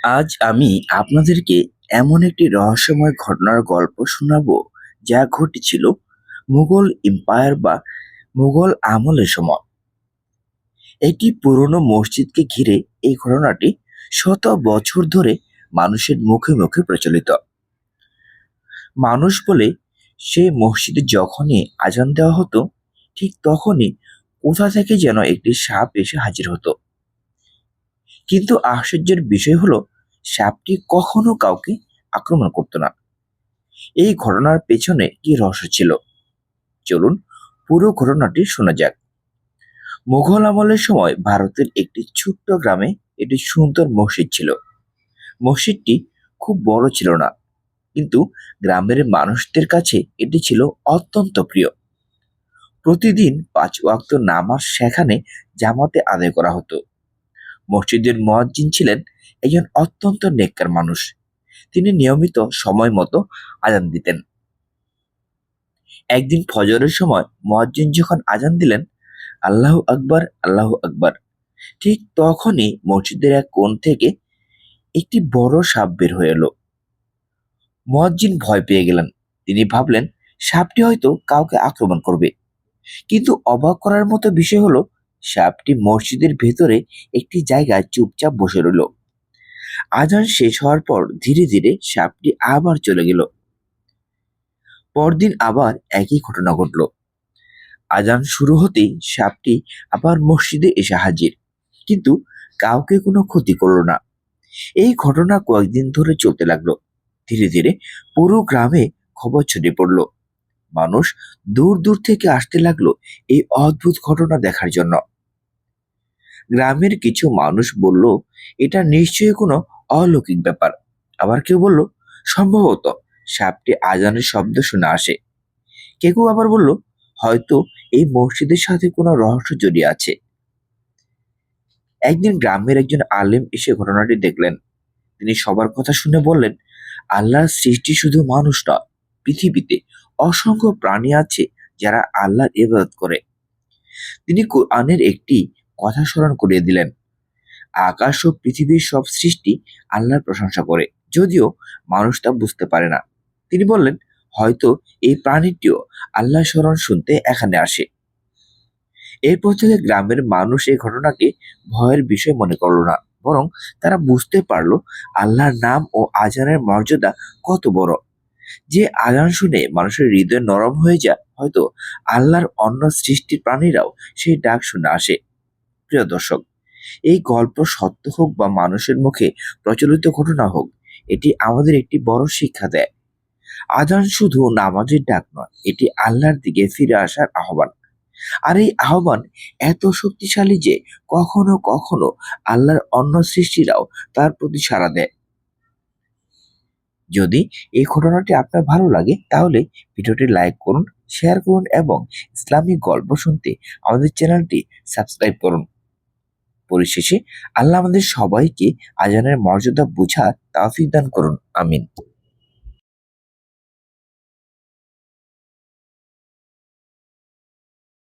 আজ আমি আপনাদেরকে এমন একটি রহস্যময় ঘটনার গল্প শোনাবো যা ঘটেছিল মুঘল এম্পায়ার বা মুঘল আমলের সময়। একটি পুরনো মসজিদকে ঘিরে এই ঘটনাটি শত বছর ধরে মানুষের মুখে মুখে প্রচলিত। মানুষ বলে সে মসজিদে যখনই আজান দেওয়া হতো, ঠিক তখনই কোথা থেকে যেন একটি সাপ এসে হাজির হতো। কিন্তু আশ্চর্যের বিষয় হলো, সাপটি কখনো কাউকে আক্রমণ করতো না। এই ঘটনার পেছনে কি রহস্য ছিল, চলুন পুরো ঘটনাটি শোনা যাক। মুঘল আমলের সময় ভারতের একটি ছোট্ট গ্রামে একটি সুন্দর মসজিদ ছিল। মসজিদটি খুব বড় ছিল না, কিন্তু গ্রামের মানুষদের কাছে এটি ছিল অত্যন্ত প্রিয়। প্রতিদিন 5 ওয়াক্ত নামাজ সেখানে জামাতে আদায় করা হতো। মসজিদের মুয়াজ্জিন ছিলেন একজন অত্যন্ত নেককার মানুষ। তিনি নিয়মিত সময় মতো আজান দিতেন। একদিন ফজরের সময় মুয়াজ্জিন যখন আজান দিলেন, আল্লাহু আকবার, আল্লাহু আকবার, ঠিক তখনই মসজিদের এক কোণ থেকে একটি বড় সাপ বের হয়ে এলো। মুয়াজ্জিন ভয় পেয়ে গেলেন। তিনি ভাবলেন সাপটি হয়তো কাউকে আক্রমণ করবে। কিন্তু অবাক করার মতো বিষয় হলো, সাপটি মসজিদের ভেতরে একটি জায়গায় চুপচাপ বসে রইল। আজান শেষ হওয়ার পর ধীরে ধীরে সাপটি আবার চলে গেল। পরদিন আবার একই ঘটনা ঘটল। আজান শুরু হতেই সাপটি আবার মসজিদে এসে হাজির, কিন্তু কাউকে কোনো ক্ষতি করলো না। এই ঘটনা কয়েকদিন ধরে চলতে লাগলো। ধীরে ধীরে পুরো গ্রামে খবর ছড়িয়ে পড়লো। মানুষ দূর দূর থেকে আসতে লাগলো এই অদ্ভুত ঘটনা দেখার জন্য। গ্রামের কিছু মানুষ বলল, এটা নিশ্চয়ই কোনো অলৌকিক ব্যাপার। আবার কেউ বলল, সম্ভবত সাপটি আজানের শব্দ শুনে আসে। কেউ কেউ আবার বলল, হয়তো এই মসজিদের সাথে কোনো রহস্য জড়িয়ে আছে। একদিন গ্রামের একজন আলেম এসে ঘটনাটি দেখলেন। তিনি সবার কথা শুনে বললেন, আল্লাহর সৃষ্টি শুধু মানুষ নয়, পৃথিবীতে অসংখ্য প্রাণী আছে যারা আল্লাহর ইবাদত করে। তিনি কোরআনের একটি কথা স্মরণ করিয়ে দিলেন, আকাশ ও পৃথিবীর সব সৃষ্টি আল্লাহর প্রশংসা করে, যদিও মানুষ তা বুঝতে পারে না। তিনি বললেন, হয়তো এই প্রাণীটিও আল্লাহ স্মরণ শুনতে এখানে আসে। এরপর থেকে গ্রামের মানুষ এই ঘটনাকে ভয়ের বিষয় মনে করল না, বরং তারা বুঝতে পারলো আল্লাহর নাম ও আজানের মর্যাদা কত বড়। যে আজান শুনে মানুষের হৃদয় নরম হয়ে যায়, হয়তো আল্লাহর অন্য সৃষ্টির প্রাণীরাও সেই ডাক শুনে আসে। প্রিয় দর্শক, এই গল্প সত্য হোক বা মানুষের মুখে প্রচলিত ঘটনা হোক, এটি আমাদের একটি বড় শিক্ষা দেয়। আজান শুধু নামাজের ডাক নয়, এটি আল্লাহর দিকে ফিরে আসার আহ্বান। আর এই আহ্বান এত শক্তিশালী যে কখনো কখনো আল্লাহর অন্য সৃষ্টিরাও তার প্রতি সাড়া দেয়। যদি এই ঘটনাটি আপনার ভালো লাগে, তাহলে ভিডিওটি লাইক করুন, শেয়ার করুন এবং ইসলামিক গল্প শুনতে আমাদের চ্যানেলটি সাবস্ক্রাইব করুন। পরিশেষে আল্লাহ আমাদের সবাইকে আজানের মর্যাদা বুঝার তৌফিক দান করুন। আমিন।